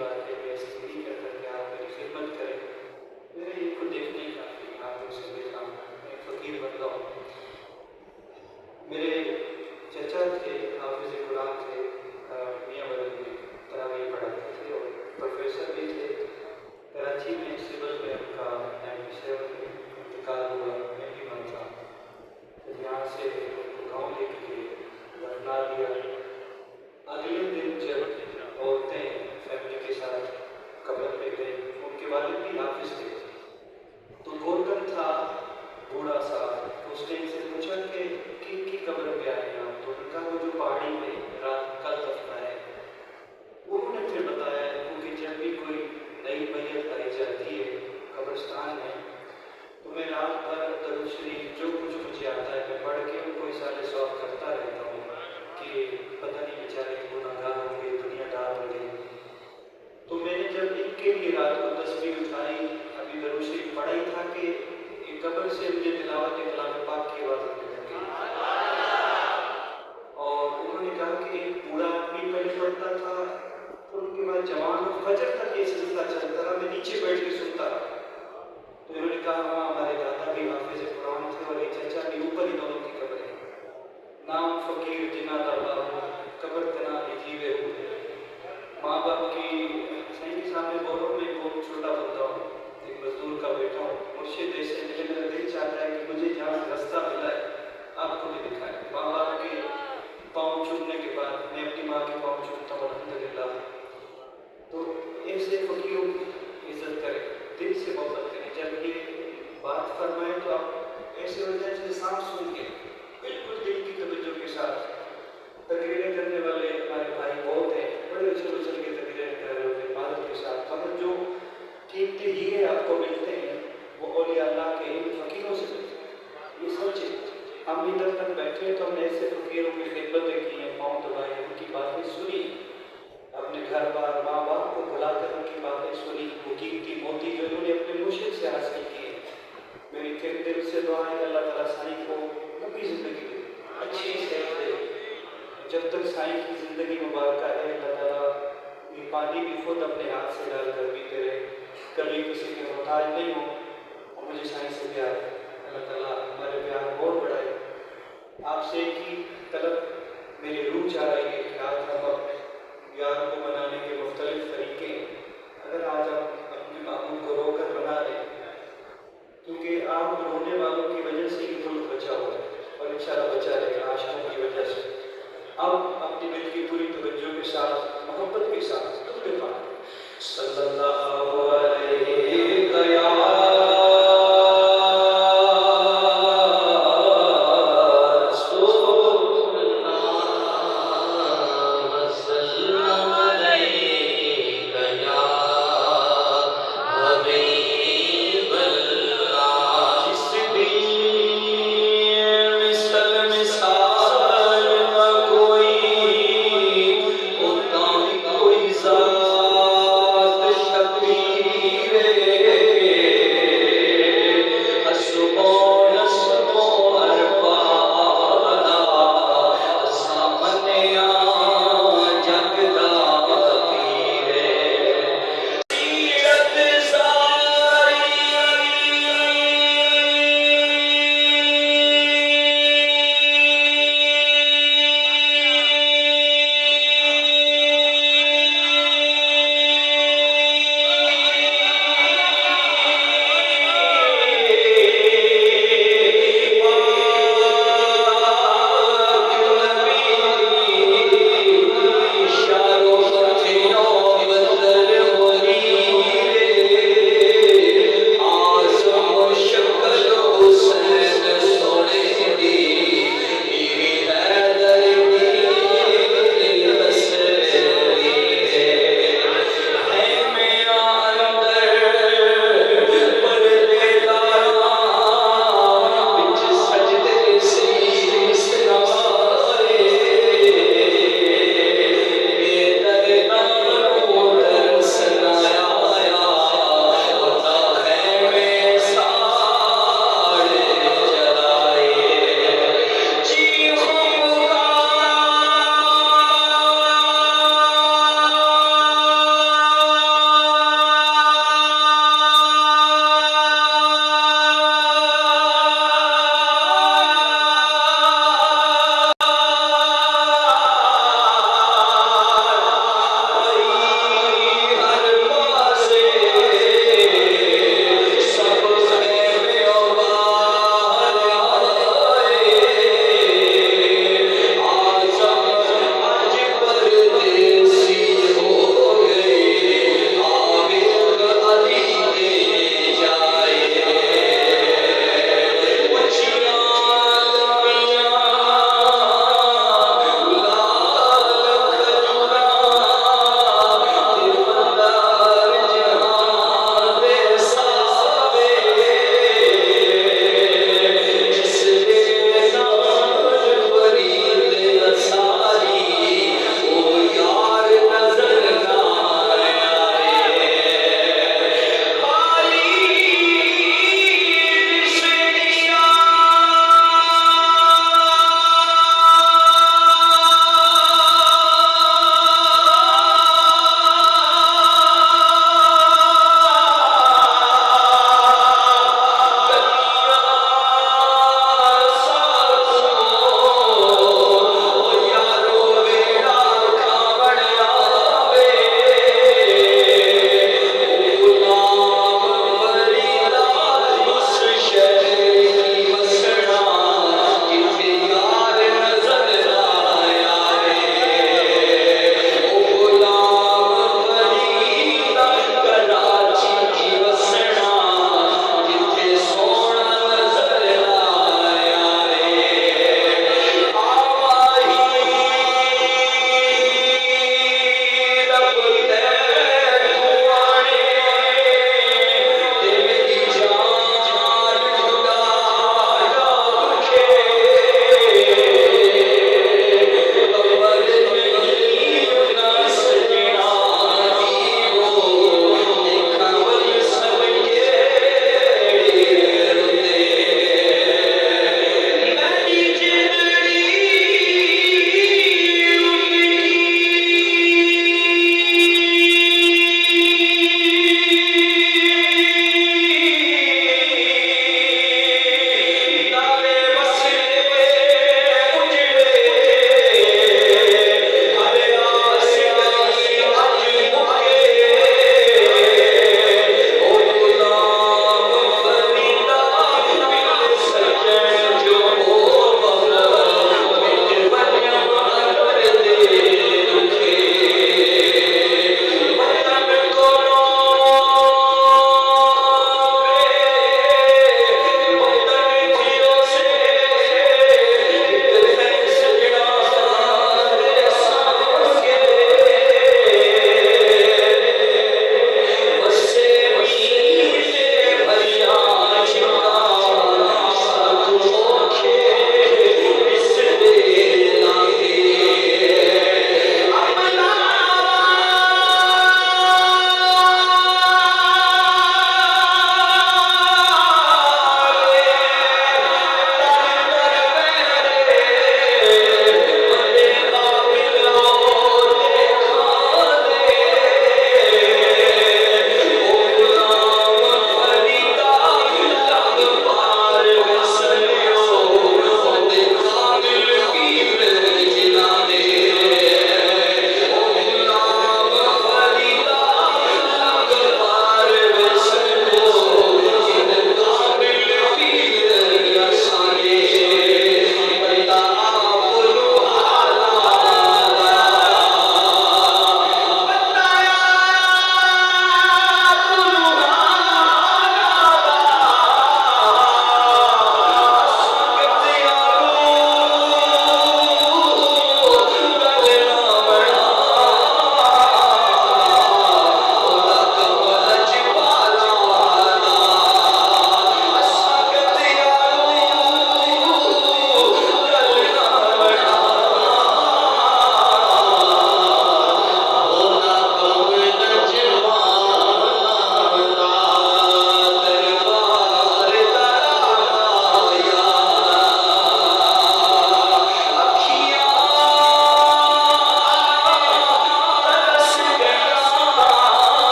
بات ہے، میں ایسے نہیں کرتا کہ آپ میری خدمت کریں، میرے ان کو دیکھنے کا کہ آپ ان سے دیکھا ہوں، میں ایک فقیر بندہ ہوں۔ میرے چچا تھے، حافظ قرآن تھے، میاں ولد میں تراویح پڑھاتے تھے اور پروفیسر بھی تھے۔ کراچی میں سول میں ان کا 97 میں انتقال ہوا، میں بھی وہاں تھا۔ پھر یہاں سے ان کو گاؤں لے کے گئے، دفنا دیا۔ اگلے دن جب عورتیں فیملی کے ساتھ قبر پہ گئے، ان کے والد بھی حافظ تھے، تو گورکن تھا بوڑھا سا، اس نے ان سے پوچھا کہ کن کی قبر پہ آئے ہیں آپ؟ تو ان کا وہ جو پہاڑی پہ رات کل دفنا ہے، انہوں نے پھر بتایا کیونکہ جب بھی کوئی نئی میت پائی جاتی ہے قبرستان میں، تو میں رات بھر درود شریف جو کچھ مجھے آتا ہے میں پڑھ کے ان کو اظہار ثواب کرتا رہتا ہوں کہ پتہ نہیں بیچارے گنہگار ہوں گے، دنیا دار ہوں گے۔ تو میں نے جب ان کے لیے رات کو تصویر اٹھائی، ابھی درود شریف پڑھا ہی تھا کہ ایک قبر سے مجھے تلاوت کلام پاک کی آواز آنے لگی، اور انہوں نے کہا کہ ایک بوڑھا آدمی پہلے پڑھتا تھا، پھر ان کے بعد جوان اور فجر تک یہ سلسلہ چلتا رہا، میں نیچے بیٹھ کے سنتا رہا۔ تو انہوں نے کہا ہاں ہمارے دادا بھی حافظ قرآن تھے اور یہ چچا بھی، اوپر ہی دونوں کی قبر ہے، نام فقیر جنا دادا ہو، قبر تنا جیوے ہو۔ ماں باپ کی صحیح کے سامنے بولو، میں بہت چھوٹا بندہ ہوں، ایک مزدور کا بیٹا ہوں، مرشد ایسے مجھے میرا دل چاہتا ہے کہ مجھے جہاں سے رستہ ملا ہے آپ کو بھی دکھائے۔ ماں باپ کے پاؤں چومنے کے بعد میں اپنی ماں کے پاؤں چومتا ہوں الحمدللہ۔ تو ایسے فقیروں کی عزت کریں، دل سے محبت کریں۔ جب یہ بات فرمائے تو آپ ایسے ہو جائیں جیسے سانپ سن کے، بالکل دل کی توجہ کے ساتھ۔ تقریریں کرنے والے ہمارے بھائی بہت ہیں، بڑے اچھل اچھل کے تقریریں کر رہے ہوتے ہیں مادت کے ساتھ، مگر جو قیمتی ہیرے آپ کو ملتے ہیں وہ اولیاء اللہ کے ان فقیروں سے ملتے ہیں۔ یہ سوچیں، ہم ادھر تک بیٹھے تو ہم نے ایسے فقیروں کی خدمتیں کی ہیں، پاؤں دبائے، ان کی باتیں سنی، اپنے گھر بار ماں باپ کو بلا کر ان کی باتیں سنی، وہ قیمتی موتی جو انہوں نے اپنے مرشد سے حاصل کیے۔ میری پھر دل سے دعا ہے اللہ تعالیٰ سائیں کو لمبی زندگی دے، اچھی صحت دے، جب تک سائیں کی زندگی مبارکہ ہے اللہ تعالیٰ یہ پانی بھی خود اپنے ہاتھ سے ڈال کر پیتے رہے، کبھی کسی کے محتاج نہیں ہو، اور مجھے سائیں سے پیار ہے، اللہ تعالیٰ ہمارے پیار اور بڑھائے۔ آپ سے ایک ہی طلب میری روح چاہ رہی ہے کہ آج ہم